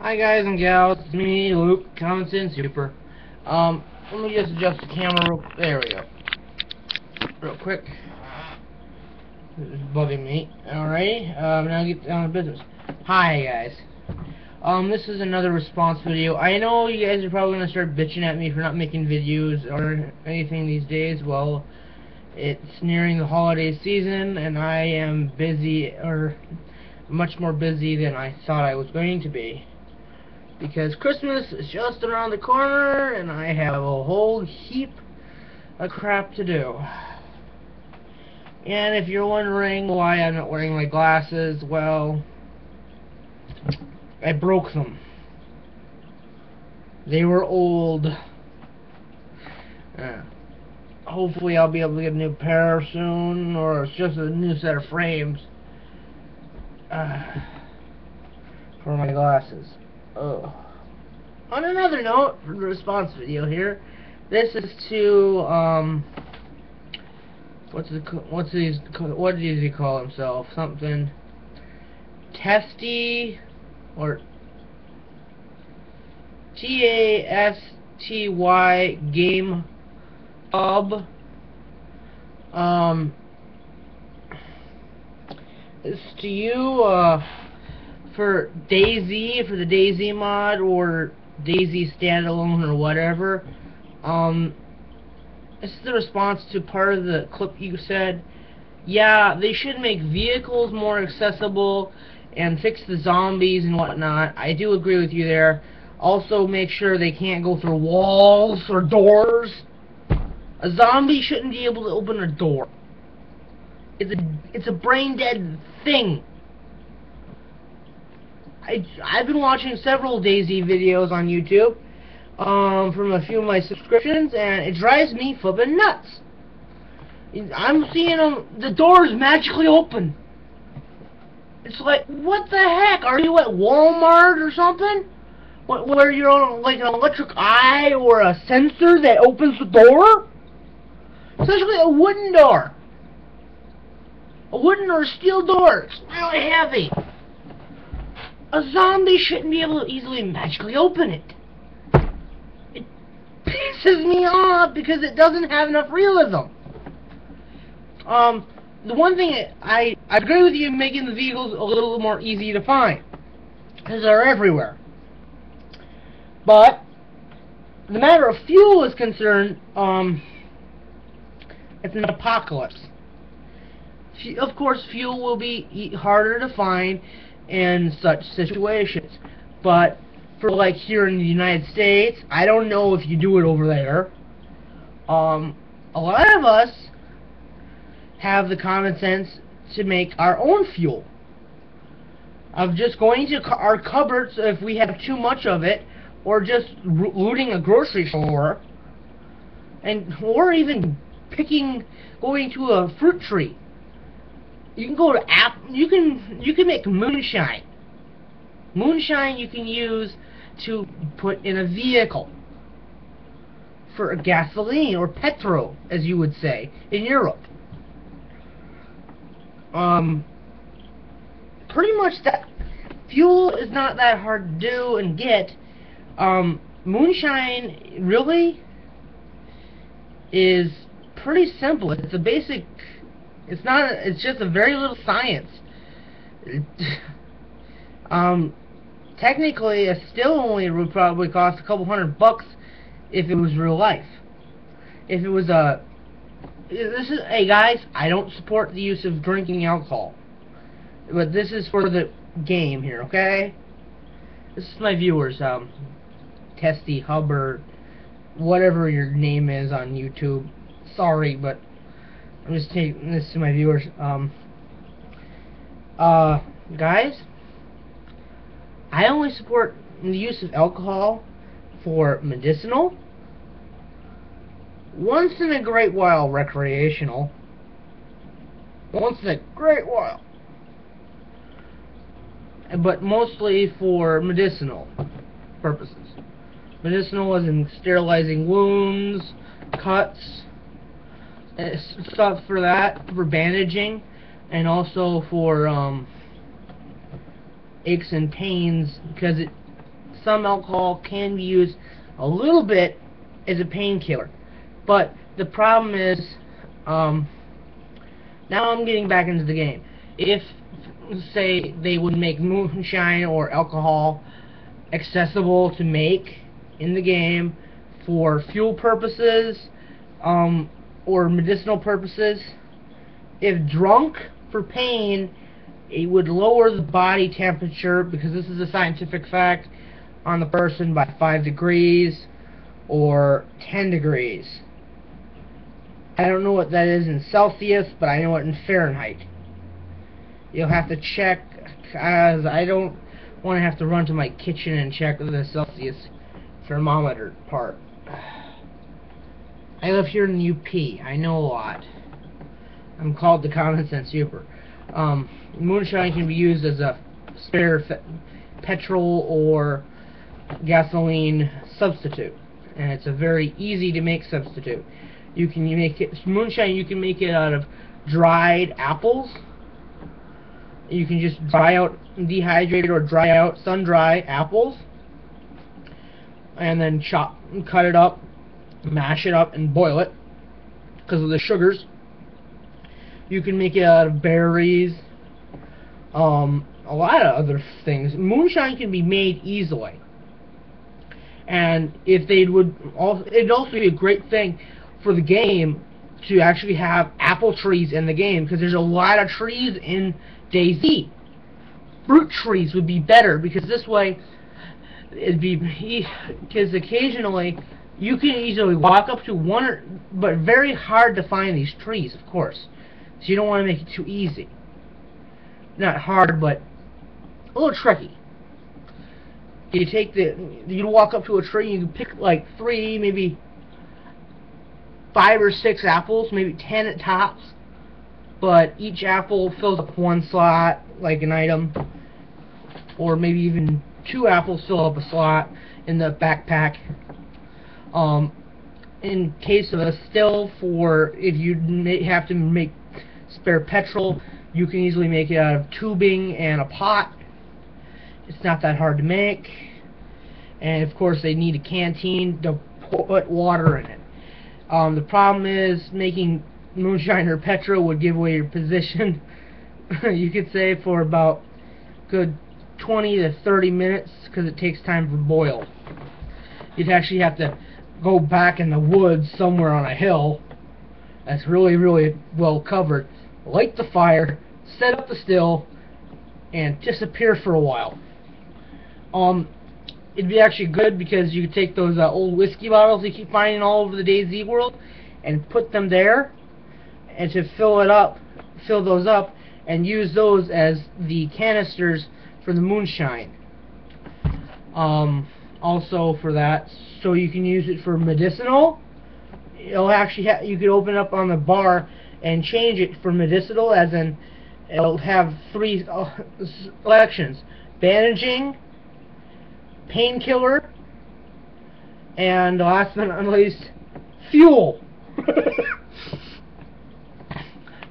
Hi guys and gals, it's me, Luke, Sense Yooper. Let me just adjust the camera there we go. Real quick. This is bugging me. Alrighty, now get down to business. Hi guys. This is another response video. I know you guys are probably gonna start bitching at me for not making videos or anything these days. Well, it's nearing the holiday season and I am busy, or much more busy than I thought I was going to be. Because Christmas is just around the corner and I have a whole heap of crap to do. And if you're wondering why I'm not wearing my glasses, well, I broke them. They were old. Hopefully I'll be able to get a new pair soon, or it's just a new set of frames for my glasses. Oh. On another note, for the response video here, this is to what does he call himself? Something Tasty or Tasty Game Hub. It's to you for DayZ, for the DayZ mod, or DayZ standalone, or whatever. This is the response to part of the clip you said. Yeah, they should make vehicles more accessible and fix the zombies and whatnot. I do agree with you there. Also, make sure they can't go through walls or doors. A zombie shouldn't be able to open a door. It's a brain dead thing. I've been watching several DayZ videos on YouTube from a few of my subscriptions, and it drives me flippin' nuts. I'm seeing them, the doors magically open. It's like, what the heck? Are you at Walmart or something? Where you're on like an electric eye or a sensor that opens the door? Especially a wooden door. A wooden or steel door. It's really heavy. A zombie shouldn't be able to easily magically open it. It pisses me off because it doesn't have enough realism. The one thing I agree with you in making the vehicles a little more easy to find, because they're everywhere. But the matter of fuel is concerned, it's an apocalypse. Of course, fuel will be harder to find in such situations, but for like here in the United States, I don't know if you do it over there. A lot of us have the common sense to make our own fuel, of just going to our cupboards if we have too much of it, or just looting a grocery store, or even going to a fruit tree. You can go to you can make moonshine. Moonshine you can use to put in a vehicle for a gasoline, or petrol, as you would say in Europe. Pretty much that fuel is not that hard to do and get. Moonshine really is pretty simple. It's a basic. It's not. It's just a very little science. Technically, a still only would probably cost a couple $100 if it was real life. If it was a. Hey guys, I don't support the use of drinking alcohol, but this is for the game here, okay? This is my viewers, tastygamehub, or whatever your name is on YouTube. Sorry, but I'm just taking this to my viewers. Guys, I only support the use of alcohol for medicinal, once in a great while recreational, once in a great while, but mostly for medicinal purposes. Medicinal as in sterilizing wounds, cuts, stuff for that, for bandaging, and also for aches and pains, because some alcohol can be used a little bit as a painkiller. But the problem is, now I'm getting back into the game. If, say, they would make moonshine or alcohol accessible to make in the game for fuel purposes, or medicinal purposes, if drunk for pain, it would lower the body temperature, because this is a scientific fact, on the person by 5 degrees or 10 degrees. I don't know what that is in Celsius, but I know it in Fahrenheit. You'll have to check, as I don't want to have to run to my kitchen and check the Celsius thermometer part. I live here in the UP. I know a lot. I'm called the common sense Yooper. Moonshine can be used as a spare petrol or gasoline substitute, and it's a very easy to make substitute. You can make it moonshine. You can make it out of dried apples. You can just dry out dehydrated or dry out sun-dry apples, and then cut it up, mash it up, and boil it because of the sugars. You can make it out of berries, a lot of other things. Moonshine can be made easily, and if they would, it'd also be a great thing for the game to actually have apple trees in the game, because there's a lot of trees in DayZ. Fruit trees would be better, because this way it'd be, because occasionally you can easily walk up to one, but very hard to find these trees, of course. So you don't want to make it too easy. Not hard, but a little tricky. You walk up to a tree, and you pick like 3, maybe 5 or 6 apples, maybe 10 at tops. But each apple fills up 1 slot, like an item, or maybe even 2 apples fill up a slot in the backpack. In case of a still, for if you have to make spare petrol, you can easily make it out of tubing and a pot. It's not that hard to make. And of course they need a canteen to put water in it. The problem is making moonshine or petrol would give away your position, you could say, for about good 20 to 30 minutes, because it takes time to boil. You'd actually have to go back in the woods somewhere on a hill that's really, really well covered, light the fire, set up the still, and disappear for a while. It'd be actually good, because you could take those old whiskey bottles you keep finding all over the DayZ world and put them there, and to fill those up, and use those as the canisters for the moonshine. Also for that, so you can use it for medicinal. It'll actually you could open up on the bar and change it for medicinal, as in it'll have 3 selections: bandaging, painkiller, and last but not least, fuel.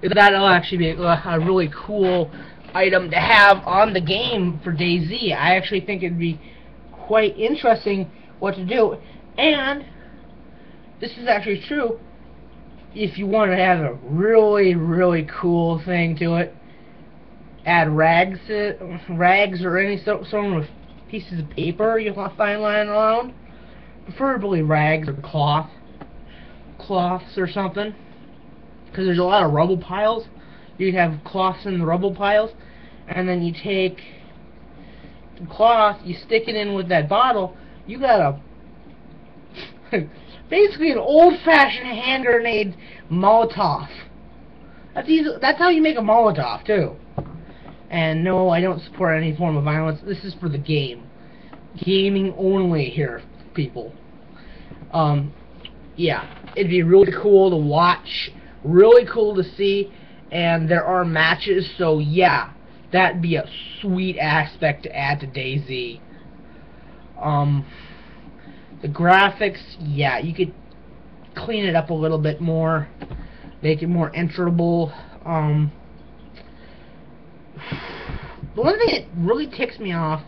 That'll actually be a really cool item to have on the game for DayZ. I actually think it'd be quite interesting what to do. And this is actually true. If you want to have a really, really cool thing to it, add rags or any sort of pieces of paper you'll find lying around, preferably rags or cloths or something, because there's a lot of rubble piles. You have cloths in the rubble piles, and then you take the cloth, you stick it in with that bottle. You got a basically an old-fashioned hand grenade Molotov. That's how you make a Molotov too. And no, I don't support any form of violence. This is for the game. Gaming only here, people. Yeah, it'd be really cool to watch, really cool to see, and there are matches, so yeah, that'd be a sweet aspect to add to DayZ. The graphics, yeah, you could clean it up a little bit more, make it more enterable. The one thing that really ticks me off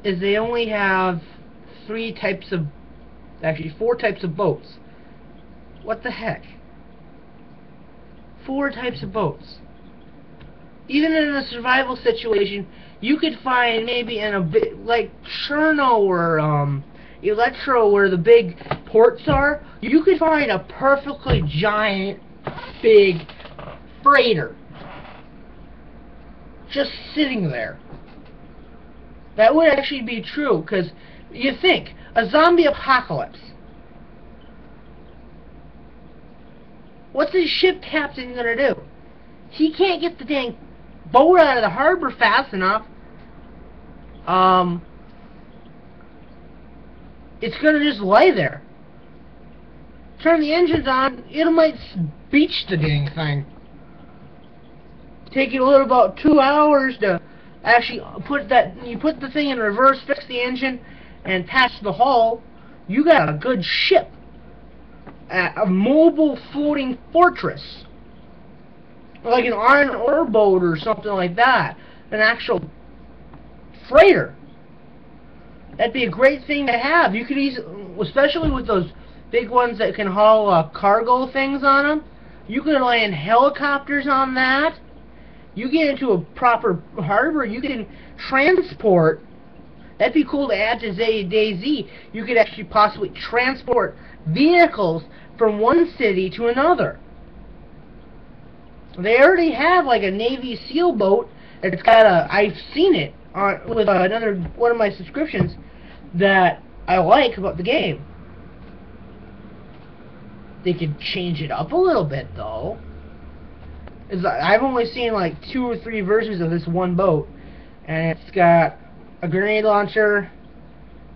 is they only have four types of boats. What the heck? 4 types of boats. Even in a survival situation, you could find maybe in a bit like Cherno or Electro, where the big ports are, you could find a perfectly giant, big freighter just sitting there. That would actually be true, because you think, a zombie apocalypse. What's his ship captain gonna do? He can't get the dang boat out of the harbor fast enough. It's gonna just lay there. Turn the engines on, it might beach the dang thing. Take you about 2 hours to actually put the thing in reverse, fix the engine, and patch the hull. You got a good ship. A mobile floating fortress. Like an iron ore boat or something like that. An actual freighter. That'd be a great thing to have. You could especially with those big ones that can haul cargo things on them. You can land helicopters on that. You get into a proper harbor, you can transport. That'd be cool to add to DayZ. You could actually possibly transport vehicles from one city to another. They already have like a Navy SEAL boat. It's got I've seen it with another one of my subscriptions that I like about the game. They could change it up a little bit though. I've only seen like 2 or 3 versions of this one boat, and it's got a grenade launcher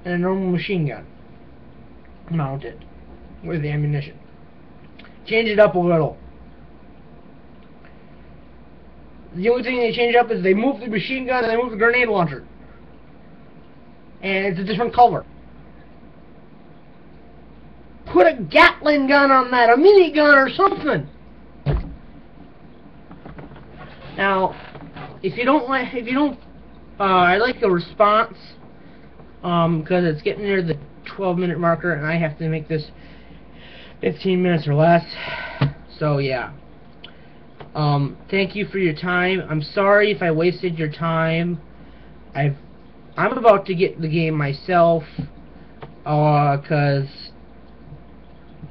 and a normal machine gun mounted with the ammunition. Change it up a little. The only thing they change up is they move the machine gun and they move the grenade launcher, and it's a different color. Put a Gatling gun on that, a minigun or something. Now, I like a response, because it's getting near the 12-minute marker, and I have to make this 15 minutes or less. So yeah. Thank you for your time. I'm sorry if I wasted your time. I'm about to get the game myself, because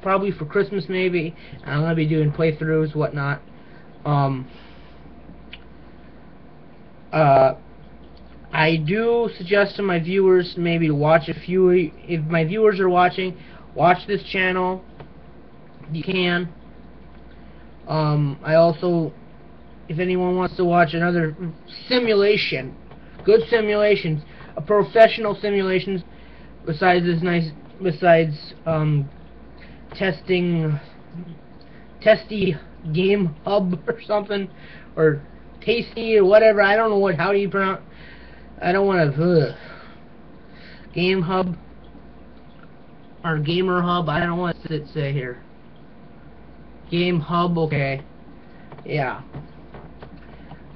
probably for Christmas maybe, and I'm gonna be doing playthroughs, whatnot. I do suggest to my viewers maybe to watch a few. If my viewers are watching, watch this channel. You can. I also, if anyone wants to watch another simulation, good simulations, a professional simulations, besides tastygamehub or something, or tasty or whatever. I don't know how do you pronounce. I don't want to Game Hub or Gamer Hub. I don't know what it say here. Game Hub, okay. Yeah.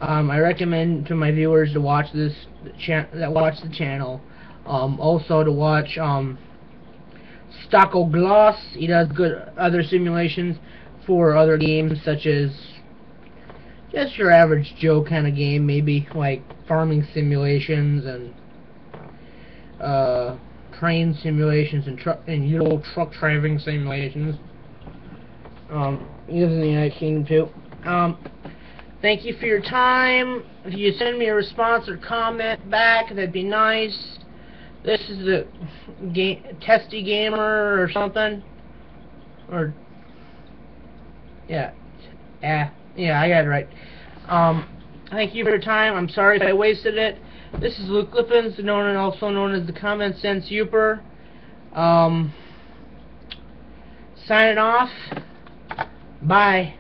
I recommend to my viewers to watch the channel. Also to watch Stocko Gloss. He does good other simulations for other games, such as just your average Joe kind of game, maybe like farming simulations and train simulations and truck driving simulations. He lives in the United Kingdom too. Thank you for your time. If you send me a response or comment back, that'd be nice. This is the Testy Gamer or something, or yeah, I got it right. Thank you for your time. I'm sorry if I wasted it. This is Luke Lippens, also known as the Comment Sense Yooper. Signing off. Bye.